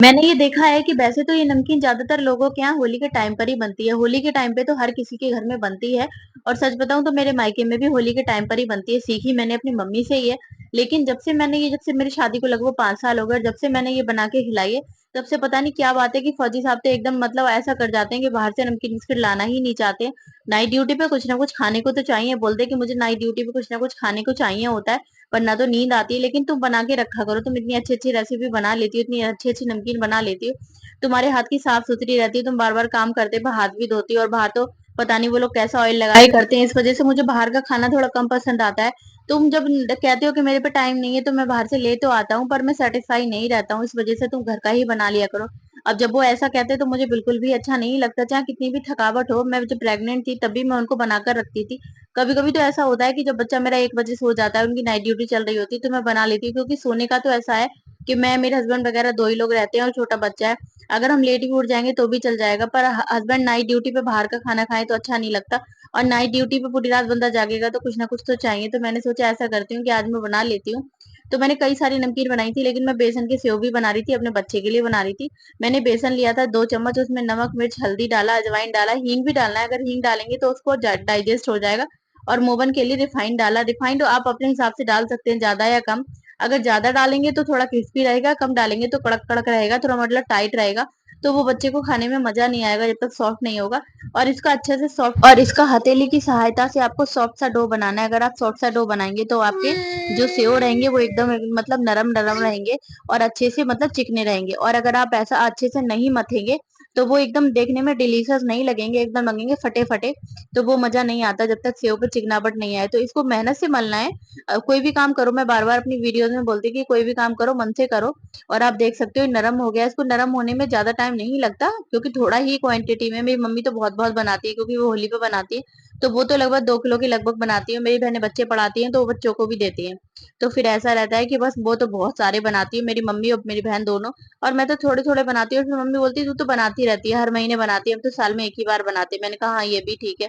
मैंने ये देखा है कि वैसे तो ये नमकीन ज्यादातर लोगों के यहाँ होली के टाइम पर ही बनती है। होली के टाइम पे तो हर किसी के घर में बनती है। और सच बताऊं तो मेरे मायके में भी होली के टाइम पर ही बनती है। सीखी मैंने अपनी मम्मी से ही है। लेकिन जब से मेरी शादी को लगभग 5 साल हो गए, जब से मैंने ये बना के खिलाई है, तब से पता नहीं क्या बात है कि फौजी साहब तो एकदम मतलब ऐसा कर जाते हैं कि बाहर से नमकीन बिस्किट लाना ही नहीं चाहते। नाइट ड्यूटी पे कुछ ना कुछ खाने को तो चाहिए, बोलते कि मुझे नाइट ड्यूटी पे कुछ ना कुछ खाने को चाहिए होता है, वरना तो नींद आती है। लेकिन तुम बना के रखा करो, तुम इतनी अच्छी अच्छी रेसिपी बना लेती हो, इतनी अच्छी अच्छी नमकीन बना लेती हो, तुम्हारे हाथ की साफ सुथरी रहती है, तुम बार बार काम करते हुए हाथ भी धोती हो। और बाहर तो पता नहीं वो लोग कैसा ऑयल लगाई करते हैं, इस वजह से मुझे बाहर का खाना थोड़ा कम पसंद आता है। तुम जब कहते हो कि मेरे पे टाइम नहीं है, तो मैं बाहर से ले तो आता हूँ, पर मैं सेटिस्फाई नहीं रहता हूँ, इस वजह से तुम घर का ही बना लिया करो। अब जब वो ऐसा कहते हैं तो मुझे बिल्कुल भी अच्छा नहीं लगता, चाहे कितनी भी थकावट हो। मैं जब प्रेग्नेंट थी तब भी मैं उनको बनाकर रखती थी। कभी कभी तो ऐसा होता है कि जब बच्चा मेरा 1 बजे सो जाता है, उनकी नाइट ड्यूटी चल रही होती है, तो मैं बना लेती हूँ, क्योंकि सोने का तो ऐसा है कि मैं, मेरे हस्बैंड वगैरह 2 ही लोग रहते हैं और छोटा बच्चा है। अगर हम लेट भी उठ जाएंगे तो भी चल जाएगा, पर हस्बैंड नाइट ड्यूटी पे बाहर का खाना खाए तो अच्छा नहीं लगता। और नाइट ड्यूटी पे पूरी रात बंदा जागेगा तो कुछ ना कुछ तो चाहिए। तो मैंने सोचा ऐसा करती हूँ कि आज मैं बना लेती हूँ। तो मैंने कई सारी नमकीन बनाई थी, लेकिन मैं बेसन के सेव भी बना रही थी, अपने बच्चे के लिए बना रही थी। मैंने बेसन लिया था 2 चम्मच, उसमें नमक मिर्च हल्दी डाला, अजवाइन डाला, हींग भी डालना है, अगर हींग डालेंगे तो उसको डाइजेस्ट हो जाएगा। और मोवन के लिए रिफाइंड डाला। रिफाइंड आप अपने हिसाब से डाल सकते हैं, ज्यादा या कम। अगर ज्यादा डालेंगे तो थोड़ा क्रिस्पी रहेगा, कम डालेंगे तो कड़क कड़क रहेगा, थोड़ा मतलब टाइट रहेगा। तो वो बच्चे को खाने में मजा नहीं आएगा जब तक सॉफ्ट नहीं होगा। और इसका अच्छे से सॉफ्ट, और इसका हथेली की सहायता से आपको सॉफ्ट सा डो बनाना है। अगर आप सॉफ्ट सा डो बनाएंगे तो आपके जो सेव रहेंगे वो एकदम मतलब नरम नरम रहेंगे, और अच्छे से मतलब चिकने रहेंगे। और अगर आप ऐसा अच्छे से नहीं मथेंगे तो वो एकदम देखने में डिलीशियस नहीं लगेंगे, एकदम लगेंगे फटे फटे। तो वो मजा नहीं आता जब तक सेव पे चिकनापट नहीं आए। तो इसको मेहनत से मलना है। कोई भी काम करो, मैं बार बार अपनी वीडियोस में बोलती हूँ कि कोई भी काम करो मन से करो। और आप देख सकते हो ये नरम हो गया। इसको नरम होने में ज्यादा टाइम नहीं लगता, क्योंकि थोड़ा ही क्वांटिटी में। मेरी मम्मी तो बहुत बहुत बनाती है, क्योंकि वो होली पे बनाती है। तो वो तो लगभग 2 किलो की लगभग बनाती है। मेरी बहनें बच्चे पढ़ाती हैं तो वो बच्चों को भी देती हैं। तो फिर ऐसा रहता है कि बस वो तो बहुत सारे बनाती है मेरी मम्मी और मेरी बहन दोनों। और मैं तो थोड़े थोड़े बनाती हूँ। फिर मम्मी बोलती है तू तो बनाती रहती है, हर महीने बनाती है, हम तो साल में एक ही बार बनाते हैं। मैंने कहा हाँ ये भी ठीक है।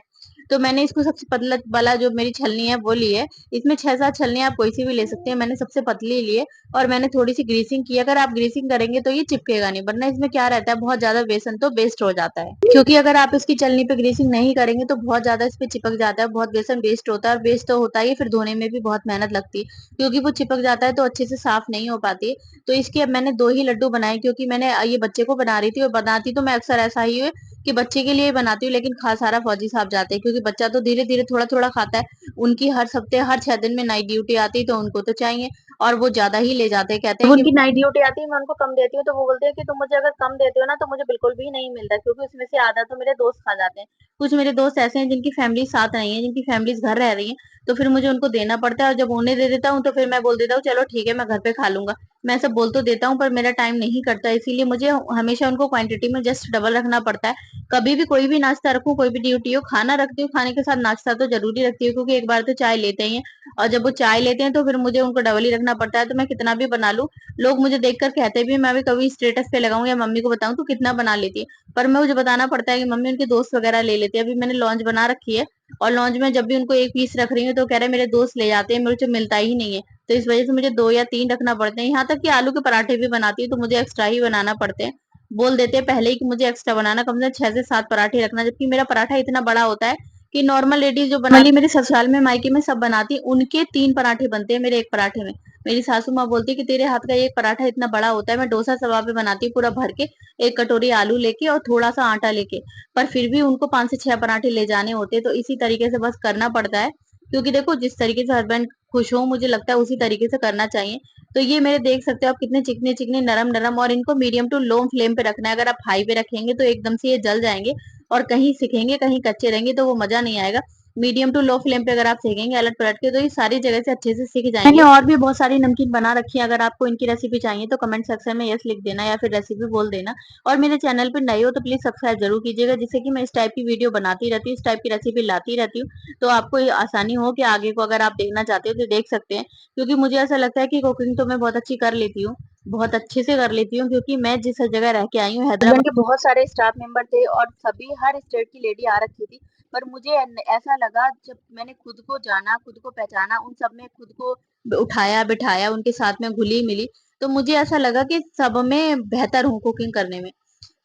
तो मैंने इसको सबसे पतला वाला जो मेरी छलनी है वो ली है। इसमें 6-7 छलनी आप कोई सी भी ले सकते हैं, मैंने सबसे पतली ली है। और मैंने थोड़ी सी ग्रीसिंग की। अगर आप ग्रीसिंग करेंगे तो ये चिपकेगा नहीं, वरना इसमें क्या रहता है, बहुत ज्यादा बेसन तो वेस्ट हो जाता है। क्योंकि अगर आप इसकी चलनी पे ग्रीसिंग नहीं करेंगे तो बहुत ज्यादा इस पे चिपक जाता है, बहुत बेसन वेस्ट होता है। और वेस्ट तो होता ही है, फिर धोने में भी बहुत मेहनत लगती है, क्योंकि वो चिपक जाता है तो अच्छे से साफ नहीं हो पाती है। तो इसके अब मैंने 2 ही लड्डू बनाए, क्योंकि मैंने ये बच्चे को बना रही थी। और बनाती तो मैं अक्सर ऐसा ही है कि बच्चे के लिए ही बनाती हूँ, लेकिन खा सारा फौजी साहब जाते हैं, क्योंकि बच्चा तो धीरे धीरे थोड़ा थोड़ा खाता है। उनकी हर हफ्ते हर 6 दिन में नाइट ड्यूटी आती है, तो उनको तो चाहिए। और वो ज्यादा ही ले जाते हैं, कहते हैं कि उनकी नाइट ड्यूटी आती है, मैं उनको कम देती हूँ, तो वो बोलते हैं कि तुम मुझे अगर कम देते हो ना तो मुझे बिल्कुल भी नहीं मिलता, क्योंकि उसमें से आधा तो मेरे दोस्त खा जाते हैं। कुछ मेरे दोस्त ऐसे हैं जिनकी फैमिली साथ नहीं है, जिनकी फैमिलीज घर रह रही है, तो फिर मुझे उनको देना पड़ता है। और जब उन्हें दे देता हूँ तो फिर मैं बोल देता हूँ चलो ठीक है मैं घर पे खा लूंगा। मैं सब बोल तो देता हूँ, पर मेरा टाइम नहीं करता, इसीलिए मुझे हमेशा उनको क्वांटिटी में जस्ट डबल रखना पड़ता है। कभी भी कोई भी नाश्ता रखूं, कोई भी ड्यूटी हो, खाना रखती हूँ, खाने के साथ नाश्ता तो जरूरी रखती हूँ, क्योंकि एक बार तो चाय लेते ही हैं। और जब वो चाय लेते हैं तो फिर मुझे उनको डबल ही रखना पड़ता है। तो मैं कितना भी बना लूं, लोग मुझे देखकर कहते भी, मैं भी कभी स्टेटस पे लगाऊं या मम्मी को बताऊं तो कितना बना लेती है। पर मैं मुझे बताना पड़ता है कि मम्मी उनके दोस्त वगैरह ले लेते हैं। अभी मैंने लॉन्च बना रखी है, और लॉन्च में जब भी उनको एक पीस रख रही हूँ तो कह रहे हैं मेरे दोस्त ले जाते हैं, मुझे मिलता ही नहीं है। तो इस वजह से मुझे 2 या 3 रखना पड़ते हैं। यहाँ तक कि आलू के पराठे भी बनाती हूँ तो मुझे एक्स्ट्रा ही बनाना पड़ते हैं। बोल देते हैं पहले ही कि मुझे एक्स्ट्रा बनाना, कम से कम 6 से 7 पराठे रखना, जबकि मेरा पराठा इतना बड़ा होता है कि नॉर्मल लेडीज जो बनाती, मेरे ससुराल में मायके में सब बनाती उनके 3 पराठे बनते हैं मेरे एक पराठे में। मेरी सासू माँ बोलती है कि तेरे हाथ का एक पराठा इतना बड़ा होता है। मैं डोसा सवा पे बनाती हूँ पूरा भर के, एक कटोरी आलू लेके और थोड़ा सा आटा लेके। पर फिर भी उनको 5 से 6 पराठे ले जाने होते हैं, तो इसी तरीके से बस करना पड़ता है। क्योंकि देखो जिस तरीके से हस्बैंड खुश हो, मुझे लगता है उसी तरीके से करना चाहिए। तो ये मेरे देख सकते हो आप कितने चिकने चिकने नरम नरम, और इनको मीडियम टू लो फ्लेम पे रखना है। अगर आप हाई पे रखेंगे तो एकदम से ये जल जाएंगे, और कहीं सिकेंगे कहीं कच्चे रहेंगे तो वो मजा नहीं आएगा। मीडियम टू लो फ्लेम पे अगर आप सेकेंगे अलट पलट के, तो ये सारी जगह से अच्छे से सीख जाएंगे। मैंने और भी बहुत सारी नमकीन बना रखी है, अगर आपको इनकी रेसिपी चाहिए तो कमेंट सेक्शन में यस लिख देना, या फिर रेसिपी बोल देना। और मेरे चैनल पे नए हो तो प्लीज सब्सक्राइब जरूर कीजिएगा, जिससे कि मैं इस टाइप की वीडियो बनाती रहती हूँ, इस टाइप की रेसिपी लाती रहती हूँ। तो आपको ये आसानी हो कि आगे को अगर आप देखना चाहते हो तो देख सकते हैं। क्योंकि मुझे ऐसा लगता है कि कुकिंग तो मैं बहुत अच्छी कर लेती हूँ, बहुत अच्छे से कर लेती हूँ, क्योंकि मैं जिस जगह रह के आई हूँ हैदराबाद के बहुत सारे स्टाफ मेंबर थे, और सभी हर स्टेट की लेडी आ रखी थी। पर मुझे ऐसा लगा जब मैंने खुद को जाना, खुद को पहचाना, उन सब में खुद को उठाया बिठाया, उनके साथ में घुली मिली, तो मुझे ऐसा लगा कि सब में बेहतर हूँ कुकिंग करने में।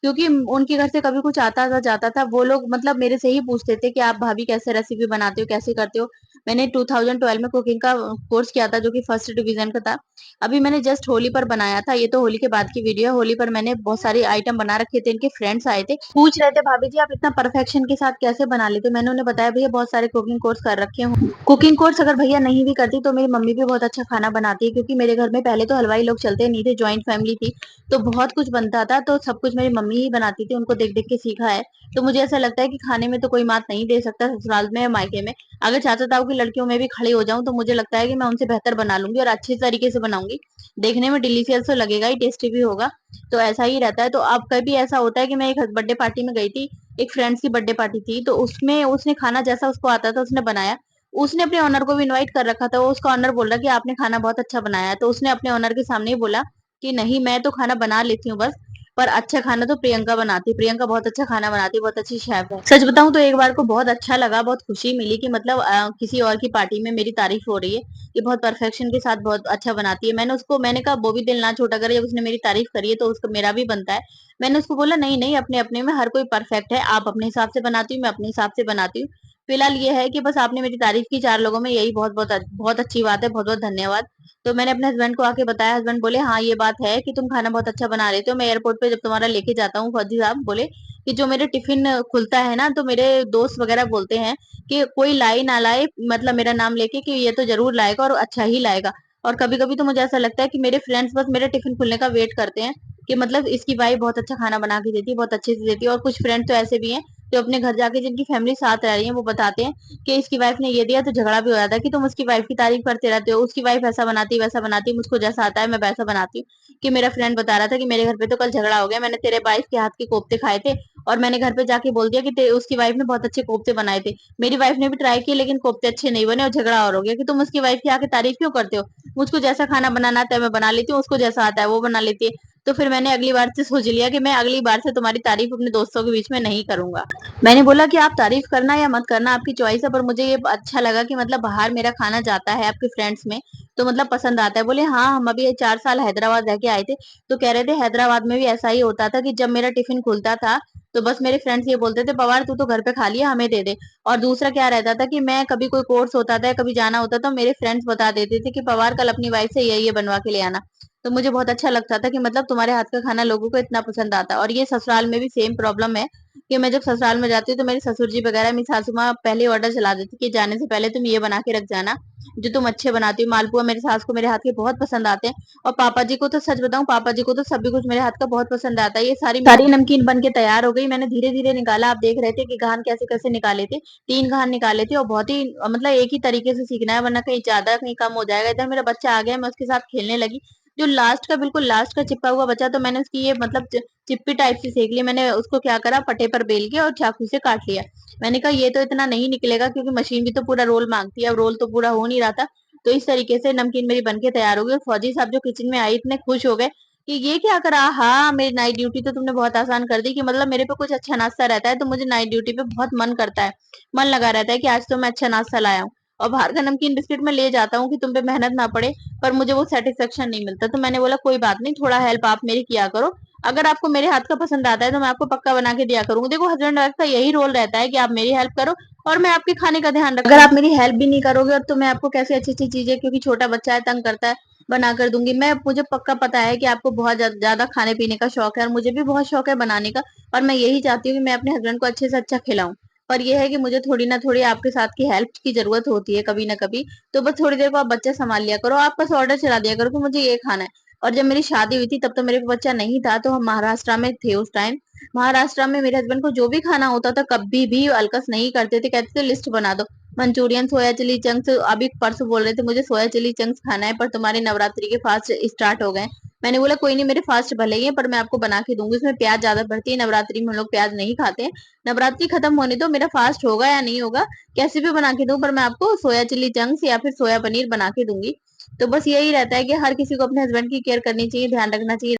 क्योंकि उनके घर से कभी कुछ आता था जाता था, वो लोग मतलब मेरे से ही पूछते थे कि आप भाभी कैसे रेसिपी बनाते हो, कैसे करते हो? मैंने 2012 में कुकिंग का कोर्स किया था जो कि फर्स्ट डिवीज़न का था। अभी मैंने जस्ट होली पर बनाया था, ये तो होली के बाद की वीडियो है। होली पर मैंने बहुत सारे आइटम बना रखे थे, इनके फ्रेंड्स आए थे। पूछ रहे थे भाभी जी आप इतना परफेक्शन के साथ कैसे बना लेते हो? मैंने उन्हें बताया भैया बहुत सारे कुकिंग कोर्स कर रखे हूँ। कुकिंग कोर्स अगर भैया नहीं भी करती तो मेरी मम्मी भी बहुत अच्छा खाना बनाती है क्योंकि मेरे घर में पहले तो हलवाई लोग चलते नहीं थे, जॉइंट फैमिली थी। तो बहुत कुछ बनता था, तो सब कुछ मेरी मम्मी ही बनाती थी, उनको देख-देख के सीखा है। तो मुझे ऐसा लगता है कि खाने में तो कोई मात नहीं दे सकता ससुराल में या मायके में। अगर चाचा-ताऊ की लड़कियों में भी खड़ी हो जाऊँ तो मुझे लगता है कि मैं उनसे बेहतर बना लूँगी और अच्छे तरीके से बनाऊँगी। देखने में डिलीशियस तो लगेगा ही, टेस्टी भी होगा। तो ऐसा ही रहता है। तो अब कभी ऐसा होता है कि मैं एक बर्थडे पार्टी में गई थी, एक फ्रेंड्स की बर्थडे पार्टी थी, तो उसमें उसने खाना जैसा उसको आता था उसने बनाया। उसने अपने ओनर को भी इनवाइट कर रखा था, वो उसका ओनर बोल रहा है कि आपने खाना बहुत अच्छा बनाया है। तो उसने अपने ओनर के सामने ही बोला कि नहीं मैं तो खाना बना लेती हूँ बस, पर अच्छा खाना तो प्रियंका बनाती है। प्रियंका बहुत अच्छा खाना बनाती है, बहुत अच्छी शेफ है। सच बताऊँ तो एक बार को बहुत अच्छा लगा, बहुत खुशी मिली कि मतलब किसी और की पार्टी में मेरी तारीफ हो रही है, कि बहुत परफेक्शन के साथ बहुत अच्छा बनाती है। मैंने कहा वो भी दिल ना छोटा करे, जब उसने मेरी तारीफ करी है तो उसको मेरा भी बनता है। मैंने उसको बोला नहीं, नहीं अपने-अपने में हर कोई परफेक्ट है, आप अपने हिसाब से बनाती हूँ, मैं अपने हिसाब से बनाती हूँ। फिलहाल ये है कि बस आपने मेरी तारीफ की 4 लोगों में, यही बहुत अच्छी बात है, बहुत-बहुत धन्यवाद। तो मैंने अपने हस्बैंड को आके बताया, हस्बैंड बोले हाँ ये बात है कि तुम खाना बहुत अच्छा बना लेते हो। मैं एयरपोर्ट पे जब तुम्हारा लेके जाता हूँ, फौजी साहब बोले कि जो मेरे टिफिन खुलता है ना तो मेरे दोस्त वगैरह बोलते हैं कि कोई लाए ना लाए, मतलब मेरा नाम लेके कि ये तो जरूर लाएगा और अच्छा ही लाएगा। और कभी कभी तो मुझे ऐसा लगता है कि मेरे फ्रेंड्स बस मेरे टिफिन खुलने का वेट करते हैं कि मतलब इसकी वाइफ बहुत अच्छा खाना बना के देती है, बहुत अच्छे से देती है। और कुछ फ्रेंड तो ऐसे भी हैं जो अपने घर जाके जिनकी फैमिली साथ रह रही है वो बताते हैं कि इसकी वाइफ ने ये दिया, तो झगड़ा भी हो जाता है कि तुम उसकी वाइफ की तारीफ करते रहते हो, उसकी वाइफ ऐसा बनाती वैसा बनाती, मुझको जैसा आता है मैं वैसा बनाती हूँ। कि मेरा फ्रेंड बता रहा था कि मेरे घर पे तो कल झगड़ा हो गया, मैंने तेरे वाइफ के हाथ के कोफ्ते खाए थे और मैंने घर पे जाके बोल दिया कि उसकी वाइफ ने बहुत अच्छे कोफ्ते बनाए थे। मेरी वाइफ ने भी ट्राई किए लेकिन कोफ्ते अच्छे नहीं बने और झगड़ा और हो गया कि तुम उसकी वाइफ की आके तारीफ क्यों करते हो? मुझको जैसा खाना बनाना आता है मैं बना लेती हूँ, उसको जैसा आता है वो बना लेती है। तो फिर मैंने अगली बार से सोच लिया कि मैं अगली बार से तुम्हारी तारीफ अपने दोस्तों के बीच में नहीं करूंगा। मैंने बोला कि आप तारीफ करना या मत करना आपकी चॉइस है, पर मुझे ये अच्छा लगा कि मतलब बाहर मेरा खाना जाता है आपके फ्रेंड्स में तो मतलब पसंद आता है। बोले हाँ हम अभी 4 साल हैदराबाद रह के आए थे, तो कह रहे थे हैदराबाद में भी ऐसा ही होता था कि जब मेरा टिफिन खुलता था तो बस मेरे फ्रेंड्स ये बोलते थे पवार तू तो घर पे खा लिया हमें दे दे। और दूसरा क्या रहता था कि मैं कभी कोई कोर्स होता था या कभी जाना होता तो मेरे फ्रेंड्स बता देते थे कि पवार कल अपनी वाइफ से ये बनवा के ले आना। तो मुझे बहुत अच्छा लगता था कि मतलब तुम्हारे हाथ का खाना लोगों को इतना पसंद आता है। और ये ससुराल में भी सेम प्रॉब्लम है कि मैं जब ससुराल में जाती हूँ तो मेरे ससुर जी वगैरह मेरी सासू माँ पहले ऑर्डर चला देती कि जाने से पहले तुम ये बना के रख जाना जो तुम अच्छे बनाती हो। मालपुआ मेरी सास को मेरे हाथ के बहुत पसंद आते हैं और पापा जी को तो सच बताऊं पापा जी को तो सभी कुछ मेरे हाथ का बहुत पसंद आता है। ये सारी सारी नमकीन बन के तैयार हो गई, मैंने धीरे धीरे निकाला। आप देख रहे थे कि घान कैसे कैसे निकाले थे, 3 घान निकाले थे और बहुत ही मतलब एक ही तरीके से सीखना है वरना कहीं ज्यादा कहीं कम हो जाएगा। इधर मेरा बच्चा आ गया, मैं उसके साथ खेलने लगी। जो लास्ट का बिल्कुल लास्ट का चिपका हुआ बचा तो मैंने उसकी ये मतलब चिप्पी टाइप से सेक ली। मैंने उसको क्या करा फटे पर बेल के और चाकू से काट लिया। मैंने कहा ये तो इतना नहीं निकलेगा क्योंकि मशीन भी तो पूरा रोल मांगती है, अब रोल तो पूरा हो नहीं रहा था। तो इस तरीके से नमकीन मेरी बनके तैयार हो गई और फौजी साहब जो किचन में आई इतने खुश हो गए कि ये क्या करा। हाँ मेरी नाइट ड्यूटी तो तुमने बहुत आसान कर दी कि मतलब मेरे पे कुछ अच्छा नाश्ता रहता है तो मुझे नाइट ड्यूटी पे बहुत मन करता है, मन लगा रहता है कि आज तो मैं अच्छा नाश्ता लाया हूँ। और बाहर का नमकीन बिस्किट मैं ले जाता हूँ कि तुम पे मेहनत ना पड़े, पर मुझे वो सेटिस्फेक्शन नहीं मिलता। तो मैंने बोला कोई बात नहीं, थोड़ा हेल्प आप मेरी किया करो। अगर आपको मेरे हाथ का पसंद आता है तो मैं आपको पक्का बना के दिया करूंगी। देखो हस्बैंड वाइफ का यही रोल रहता है कि आप मेरी हेल्प करो और मैं आपके खाने का ध्यान रखूं। अगर आप मेरी हेल्प भी नहीं करोगे और तो मैं आपको कैसे अच्छी अच्छी चीजें, क्योंकि छोटा बच्चा है तंग करता है, बना कर दूंगी। मैं मुझे पक्का पता है कि आपको बहुत ज्यादा खाने पीने का शौक है और मुझे भी बहुत शौक है बनाने का। और मैं यही चाहती हूँ कि मैं अपने हस्बैंड को अच्छे से अच्छा खिलाऊं। पर यह है कि मुझे थोड़ी ना थोड़ी आपके साथ की हेल्प की जरूरत होती है कभी ना कभी। तो बस थोड़ी देर को आप बच्चा संभाल लिया करो, आप बस ऑर्डर चला दिया करो कि मुझे ये खाना है। और जब मेरी शादी हुई थी तब तो मेरे पे बच्चा नहीं था, तो हम महाराष्ट्र में थे उस टाइम। महाराष्ट्र में मेरे हस्बैंड को जो भी खाना होता था कभी भी अलकस नहीं करते थे, कहते थे लिस्ट बना दो। मंचूरियन, सोया चिली चंक्स, अभी परसों बोल रहे थे मुझे सोया चिली चंक्स खाना है पर तुम्हारे नवरात्रि के फास्ट स्टार्ट हो गए। मैंने बोला कोई नहीं मेरे फास्ट भले ही है पर मैं आपको बना के दूंगी, इसमें प्याज ज्यादा पड़ती है, नवरात्रि में हम लोग प्याज नहीं खाते हैं। नवरात्रि खत्म होने दो, मेरा फास्ट होगा या नहीं होगा कैसे भी बना के दूं, पर मैं आपको सोया चिली चंक्स या फिर सोया पनीर बना के दूंगी। तो बस यही रहता है कि हर किसी को अपने हस्बैंड की केयर करनी चाहिए, ध्यान रखना चाहिए।